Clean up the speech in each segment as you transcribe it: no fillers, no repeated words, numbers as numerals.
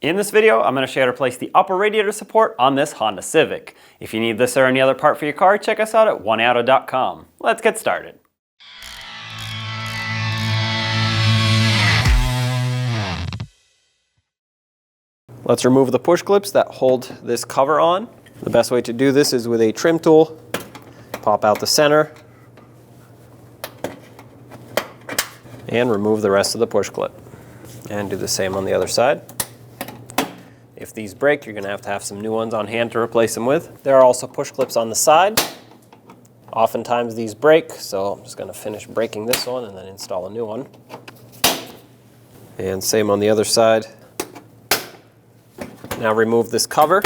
In this video, I'm going to show you how to place the upper radiator support on this Honda Civic. If you need this or any other part for your car, check us out at oneauto.com. Let's get started. Let's remove the push clips that hold this cover on. The best way to do this is with a trim tool. Pop out the center and remove the rest of the push clip. And do the same on the other side. If these break, you're going to have some new ones on hand to replace them with. There are also push clips on the side. Oftentimes these break, so I'm just going to finish breaking this one and then install a new one. And same on the other side. Now remove this cover.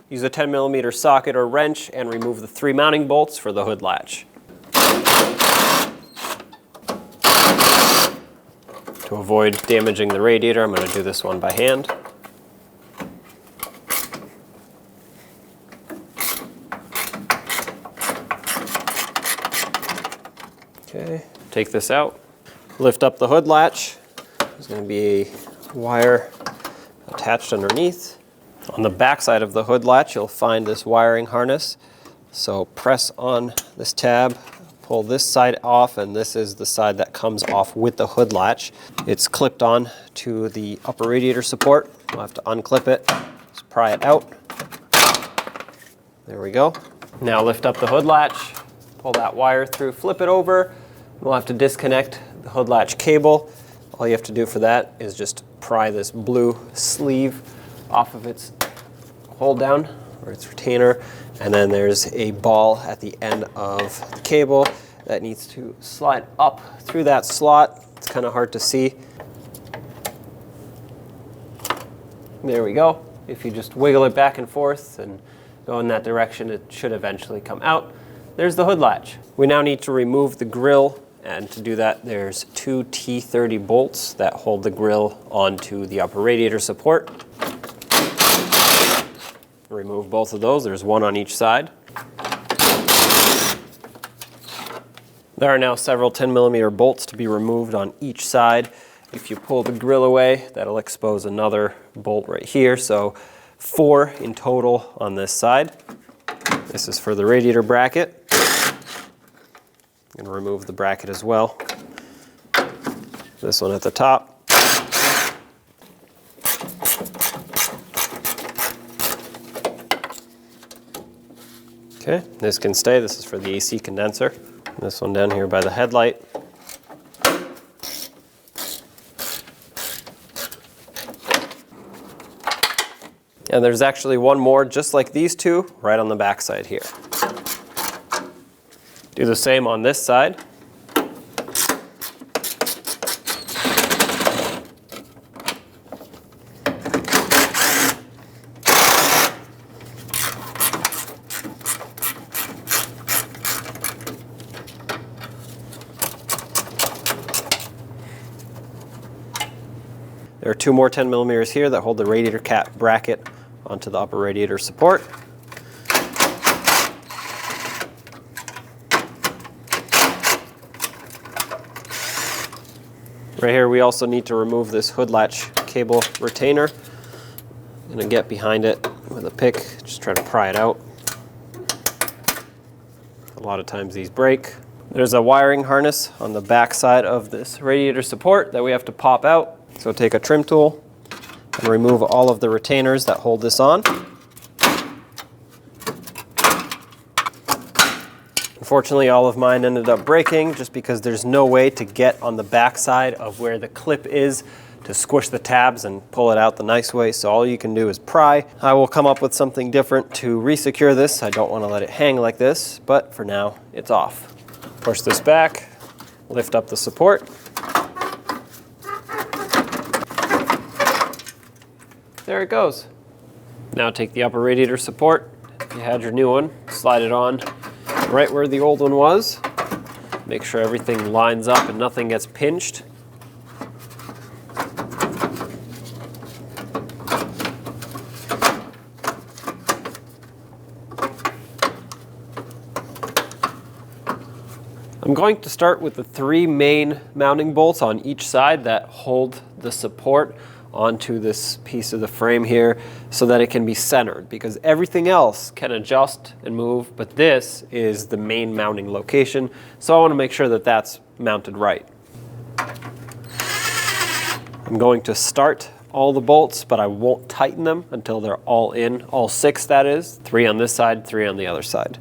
Use a 10mm socket or wrench and remove the 3 mounting bolts for the hood latch. To avoid damaging the radiator, I'm going to do this one by hand. Okay, take this out. Lift up the hood latch. There's going to be a wire attached underneath. On the back side of the hood latch, you'll find this wiring harness. So press on this tab, pull this side off, and this is the side that comes off with the hood latch. It's clipped on to the upper radiator support. We'll have to unclip it, just pry it out. There we go. Now lift up the hood latch, pull that wire through, flip it over. We'll have to disconnect the hood latch cable. All you have to do for that is just pry this blue sleeve off of its hold down or its retainer, and then there's a ball at the end of the cable that needs to slide up through that slot. It's kind of hard to see. There we go. If you just wiggle it back and forth and go in that direction, it should eventually come out. There's the hood latch. We now need to remove the grille, and to do that there's 2 T30 bolts that hold the grille onto the upper radiator support. Remove both of those. There's one on each side. There are now several 10mm bolts to be removed on each side. If you pull the grille away, that'll expose another bolt right here. So 4 in total on this side. This is for the radiator bracket. I'm going to remove the bracket as well. This one at the top. Okay, this can stay. This is for the AC condenser. This one down here by the headlight. And there's actually one more just like these two right on the back side here. Do the same on this side. There are 2 more 10mm here that hold the radiator cap bracket onto the upper radiator support. Right here we also need to remove this hood latch cable retainer. I'm going to get behind it with a pick, just try to pry it out. A lot of times these break. There's a wiring harness on the back side of this radiator support that we have to pop out. So take a trim tool and remove all of the retainers that hold this on. Unfortunately, all of mine ended up breaking just because there's no way to get on the back side of where the clip is to squish the tabs and pull it out the nice way. So all you can do is pry. I will come up with something different to resecure this. I don't want to let it hang like this, but for now it's off. Push this back, lift up the support. There it goes. Now take the upper radiator support. If you had your new one, slide it on right where the old one was. Make sure everything lines up and nothing gets pinched. I'm going to start with the 3 main mounting bolts on each side that hold the support onto this piece of the frame here so that it can be centered, because everything else can adjust and move, but this is the main mounting location, so I want to make sure that that's mounted right. I'm going to start all the bolts, but I won't tighten them until they're all in, all 6 that is, 3 on this side, 3 on the other side.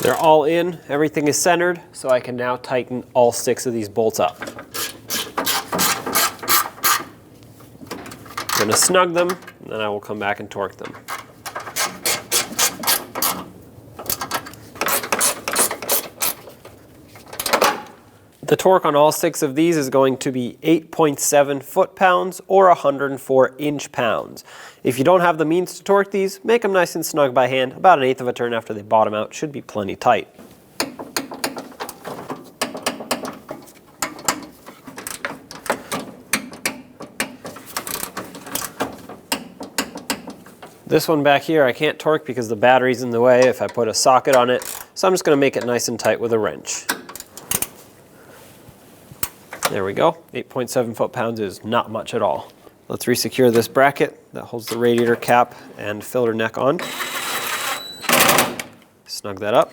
They're all in, everything is centered, so I can now tighten all 6 of these bolts up. I'm going to snug them, and then I will come back and torque them. The torque on all 6 of these is going to be 8.7 foot-pounds or 104 inch-pounds. If you don't have the means to torque these, make them nice and snug by hand. About 1/8 of a turn after they bottom out should be plenty tight. This one back here I can't torque because the battery's in the way if I put a socket on it, so I'm just going to make it nice and tight with a wrench. There we go. 8.7 foot-pounds is not much at all. Let's resecure this bracket that holds the radiator cap and filter neck on. Snug that up.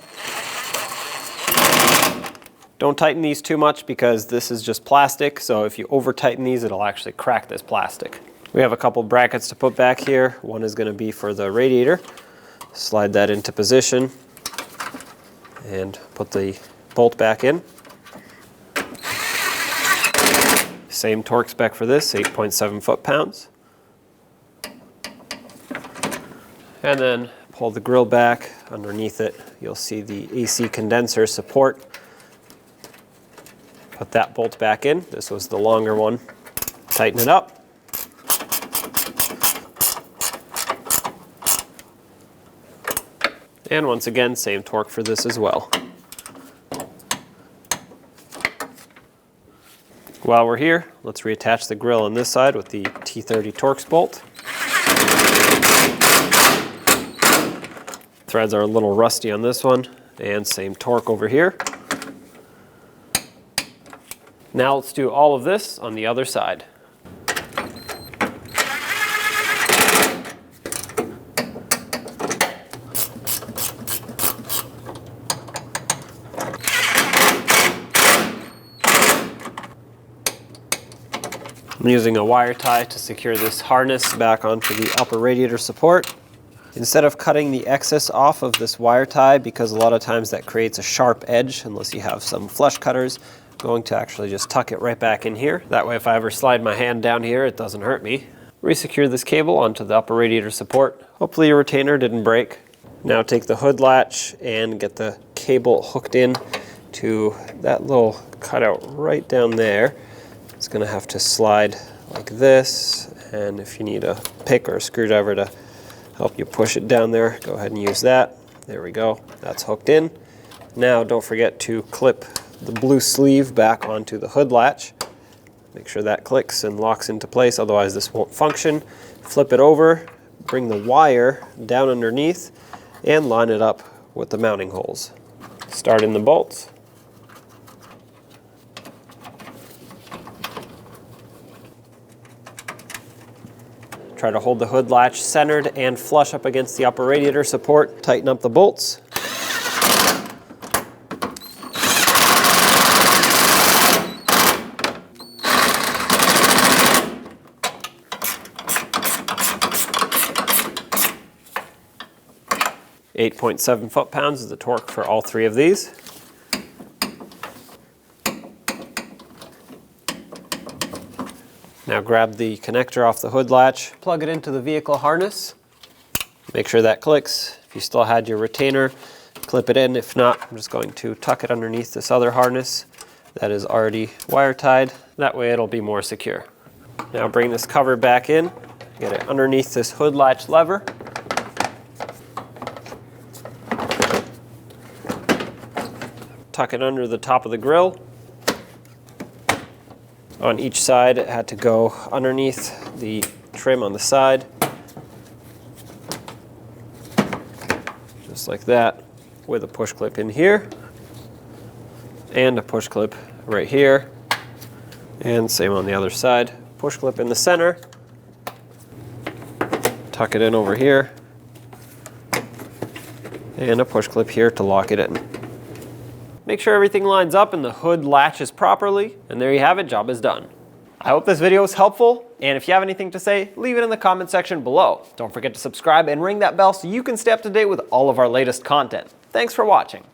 Don't tighten these too much because this is just plastic, so if you over tighten these, it'll actually crack this plastic. We have a couple brackets to put back here. One is going to be for the radiator. Slide that into position and put the bolt back in. Same torque spec for this, 8.7 foot-pounds. And then pull the grill back. Underneath it, you'll see the AC condenser support. Put that bolt back in. This was the longer one. Tighten it up. And once again, same torque for this as well. While we're here, let's reattach the grill on this side with the T30 Torx bolt. Threads are a little rusty on this one, and same torque over here. Now let's do all of this on the other side. I'm using a wire tie to secure this harness back onto the upper radiator support. Instead of cutting the excess off of this wire tie, because a lot of times that creates a sharp edge unless you have some flush cutters, I'm going to actually just tuck it right back in here. That way if I ever slide my hand down here, it doesn't hurt me. Resecure this cable onto the upper radiator support. Hopefully your retainer didn't break. Now take the hood latch and get the cable hooked in to that little cutout right down there. It's going to have to slide like this, and if you need a pick or a screwdriver to help you push it down there, go ahead and use that. There we go, that's hooked in. Now don't forget to clip the blue sleeve back onto the hood latch. Make sure that clicks and locks into place, otherwise this won't function. Flip it over, bring the wire down underneath, and line it up with the mounting holes. Start in the bolts. Try to hold the hood latch centered and flush up against the upper radiator support. Tighten up the bolts. .7 foot-pounds is the torque for all 3 of these. Now grab the connector off the hood latch, plug it into the vehicle harness. Make sure that clicks. If you still had your retainer, clip it in. If not, I'm just going to tuck it underneath this other harness that is already wire tied. That way it'll be more secure. Now bring this cover back in, get it underneath this hood latch lever. tuck it under the top of the grill. On each side, it had to go underneath the trim on the side. Just like that, with a push clip in here, and a push clip right here, and same on the other side. Push clip in the center, tuck it in over here, and a push clip here to lock it in. Make sure everything lines up and the hood latches properly, and there you have it, job is done. I hope this video was helpful, and if you have anything to say, leave it in the comment section below. Don't forget to subscribe and ring that bell so you can stay up to date with all of our latest content. Thanks for watching.